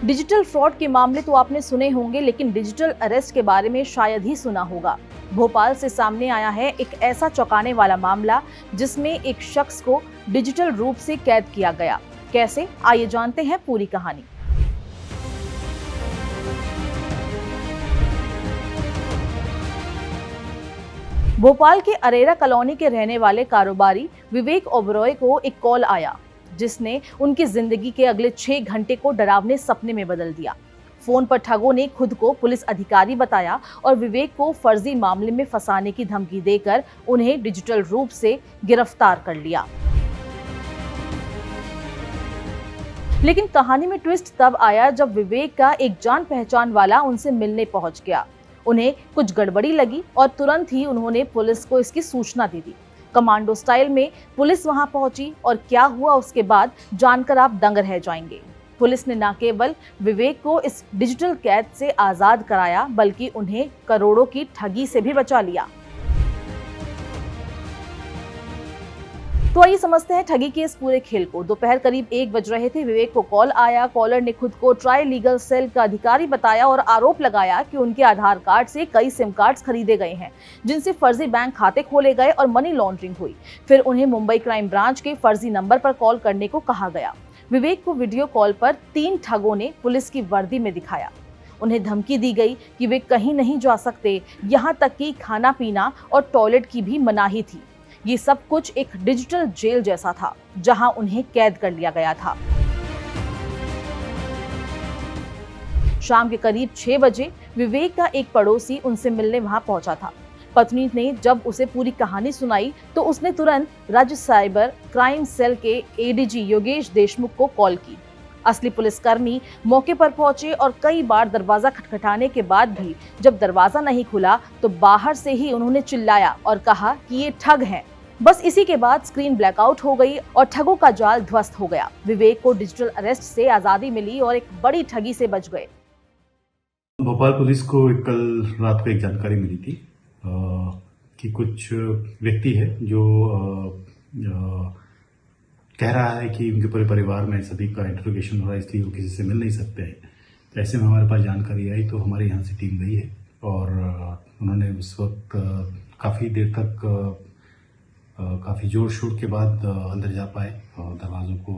Digital fraud के मामले तो आपने सुने होंगे, लेकिन डिजिटल अरेस्ट के बारे में शायद ही सुना होगा। भोपाल से सामने आया है एक ऐसा चौंकाने वाला मामला जिसमें एक शख्स को डिजिटल रूप से कैद किया गया। कैसे, आइए जानते हैं पूरी कहानी। भोपाल के अरेरा कॉलोनी के रहने वाले कारोबारी विवेक ओबरॉय को एक कॉल आया जिसने उनकी जिंदगी के अगले 6 घंटे को डरावने सपने में बदल दिया। फोन पर ठगों ने खुद को पुलिस अधिकारी बताया और विवेक को फर्जी मामले में फंसाने की धमकी देकर उन्हें डिजिटल रूप से गिरफ्तार कर लिया। लेकिन कहानी में ट्विस्ट तब आया जब विवेक का एक जान पहचान वाला उनसे मिलने पहुंच गया। उन्हें कुछ गड़बड़ी लगी और तुरंत ही उन्होंने पुलिस को इसकी सूचना दे दी। कमांडो स्टाइल में पुलिस वहां पहुंची और क्या हुआ उसके बाद जानकर आप दंग रह जाएंगे। पुलिस ने न केवल विवेक को इस डिजिटल कैद से आजाद कराया, बल्कि उन्हें करोड़ों की ठगी से भी बचा लिया। तो आइए समझते हैं ठगी के इस पूरे खेल को। दोपहर करीब 1 बज रहे थे। विवेक को कॉल आया। कॉलर ने खुद को ट्राई लीगल सेल का अधिकारी बताया और आरोप लगाया कि उनके आधार कार्ड से कई सिम कार्ड्स खरीदे गए हैं, जिनसे फर्जी बैंक खाते खोले गए और मनी लॉन्ड्रिंग हुई। फिर उन्हें मुंबई क्राइम ब्रांच के फर्जी नंबर पर कॉल करने को कहा गया। विवेक को वीडियो कॉल पर 3 ठगों ने पुलिस की वर्दी में दिखाया। उन्हें धमकी दी गई कि वे कहीं नहीं जा सकते, यहाँ तक कि खाना पीना और टॉयलेट की भी मनाही थी। ये सब कुछ एक डिजिटल जेल जैसा था, जहां उन्हें कैद कर लिया गया था। शाम के करीब 6 बजे विवेक का एक पड़ोसी उनसे मिलने वहां पहुंचा था। पत्नी ने जब उसे पूरी कहानी सुनाई तो उसने तुरंत राज्य साइबर क्राइम सेल के एडीजी योगेश देशमुख को कॉल की। असली पुलिसकर्मी मौके पर पहुंचे और कई बार दरवाजा खटखटाने के बाद भी जब दरवाजा नहीं खुला तो बाहर से ही उन्होंने चिल्लाया और कहा कि ये ठग हैं। बस इसी के बाद स्क्रीन ब्लैकआउट हो गई और ठगों का जाल ध्वस्त हो गया। विवेक को डिजिटल अरेस्ट से आजादी मिली और एक बड़ी ठगी से बच गए। भोपाल पुलिस को कल रात को एक जानकारी मिली थी कि कुछ व्यक्ति है जो कह रहा है कि उनके पूरे परिवार में सभी का इंटरोगेशन हो रहा है, इसलिए वो किसी से मिल नहीं सकते हैं। तो ऐसे में हमारे पास जानकारी आई तो हमारे यहाँ से टीम गई है और उन्होंने उस वक्त काफ़ी देर तक काफ़ी जोर शोर के बाद अंदर जा पाए और दरवाज़ों को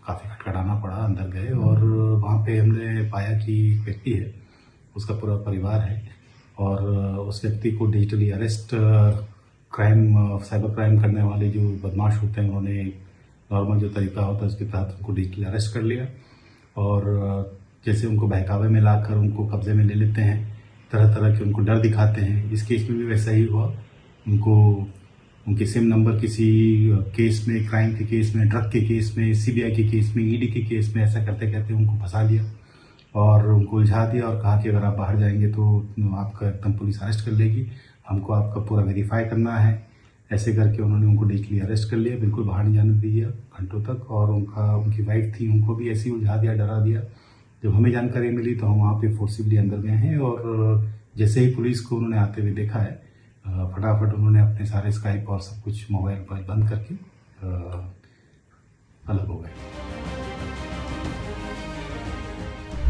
काफ़ी खटखटाना पड़ा। अंदर गए और वहाँ पे हमने पाया कि एक व्यक्ति है, उसका पूरा परिवार है और उस व्यक्ति को डिजिटली अरेस्ट साइबर क्राइम करने वाले जो बदमाश होते हैं उन्होंने नॉर्मल जो तरीका होता है उसके तहत उनको डिजिटली अरेस्ट कर लिया और जैसे उनको बहकावे में लाकर उनको कब्जे में ले लेते हैं, तरह तरह के उनको डर दिखाते हैं। इस केस में भी वैसा ही हुआ। उनको उनके सिम नंबर किसी केस में, क्राइम के केस में, ड्रग के केस में, सीबीआई के केस में, ईडी के केस में, ऐसा करते करते उनको फंसा लिया और उनको उलझा दिया और कहा कि अगर आप बाहर जाएंगे तो आपका एकदम पुलिस अरेस्ट कर लेगी, हमको आपका पूरा वेरीफाई करना है। ऐसे करके उन्होंने उनको डिजिटली अरेस्ट कर लिया, बिल्कुल बाहर नहीं जाने दिया घंटों तक। और उनकी वाइफ थी, उनको भी ऐसे ही उलझा दिया, डरा दिया। जब हमें जानकारी मिली तो हम वहाँ पे फोर्सिबली अंदर गए हैं और जैसे ही पुलिस को उन्होंने आते हुए देखा है, फटाफट उन्होंने अपने सारे स्काइप और सब कुछ मोबाइल पर बंद करके अलग हो गए।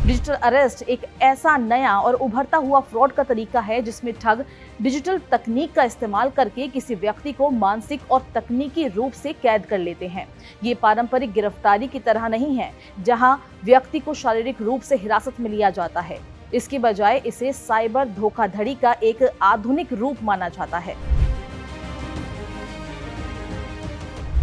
डिजिटल अरेस्ट एक ऐसा नया और उभरता हुआ फ्रॉड का तरीका है जिसमें ठग डिजिटल तकनीक का इस्तेमाल करके किसी व्यक्ति को मानसिक और तकनीकी रूप से कैद कर लेते हैं। ये पारंपरिक गिरफ्तारी की तरह नहीं है, जहां व्यक्ति को शारीरिक रूप से हिरासत में लिया जाता है। इसके बजाय इसे साइबर धोखाधड़ी का एक आधुनिक रूप माना जाता है।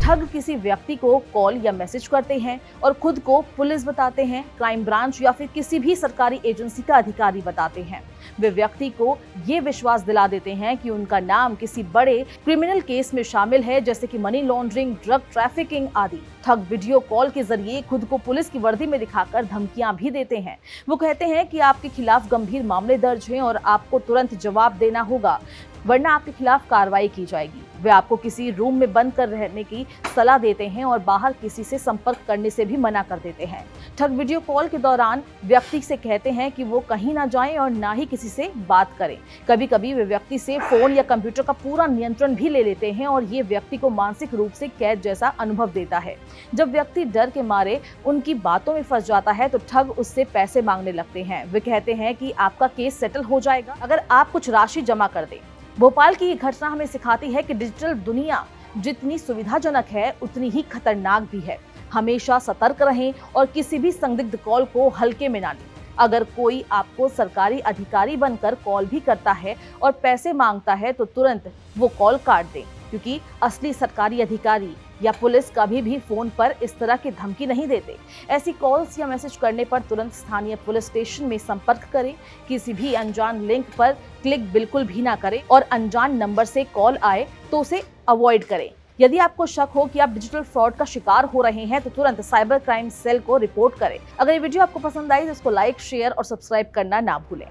ठग किसी व्यक्ति को कॉल या मैसेज करते हैं और खुद को पुलिस बताते हैं, क्राइम ब्रांच या फिर किसी भी सरकारी एजेंसी का अधिकारी बताते हैं। वे व्यक्ति को ये विश्वास दिला देते हैं कि उनका नाम किसी बड़े क्रिमिनल केस में शामिल है, जैसे कि मनी लॉन्ड्रिंग, ड्रग ट्रैफिकिंग आदि। ठग वीडियो कॉल के जरिए खुद को पुलिस की वर्दी में दिखाकर धमकियां भी देते हैं। वो कहते हैं कि आपके खिलाफ गंभीर मामले दर्ज हैं और आपको तुरंत जवाब देना होगा। वरना आपके खिलाफ कार्रवाई की जाएगी। वे आपको किसी रूम में बंद कर रहने की सलाह देते हैं और बाहर किसी से संपर्क करने से भी मना कर देते हैं। ठग वीडियो कॉल के दौरान व्यक्ति से कहते हैं कि वो कहीं ना जाएं और ना ही किसी से बात करें। कभी कभी वे व्यक्ति से फोन या कंप्यूटर का पूरा नियंत्रण भी ले लेते हैं और ये व्यक्ति को मानसिक रूप से कैद जैसा अनुभव देता है। जब व्यक्ति डर के मारे उनकी बातों में फंस जाता है तो ठग उससे पैसे मांगने लगते हैं। वे कहते हैं कि आपका केस सेटल हो जाएगा अगर आप कुछ राशि जमा कर दें। भोपाल की ये घटना हमें सिखाती है कि डिजिटल दुनिया जितनी सुविधाजनक है उतनी ही खतरनाक भी है। हमेशा सतर्क रहें और किसी भी संदिग्ध कॉल को हल्के में ना लें। अगर कोई आपको सरकारी अधिकारी बनकर कॉल भी करता है और पैसे मांगता है तो तुरंत वो कॉल काट दें, क्योंकि असली सरकारी अधिकारी या पुलिस कभी भी फोन पर इस तरह की धमकी नहीं देते। ऐसी कॉल्स या मैसेज करने पर तुरंत स्थानीय पुलिस स्टेशन में संपर्क करें। किसी भी अनजान लिंक पर क्लिक बिल्कुल भी ना करें और अनजान नंबर से कॉल आए तो उसे अवॉइड करें। यदि आपको शक हो कि आप डिजिटल फ्रॉड का शिकार हो रहे हैं तो तुरंत साइबर क्राइम सेल को रिपोर्ट करें। अगर ये वीडियो आपको पसंद आई तो इसको लाइक, शेयर और सब्सक्राइब करना ना भूलें।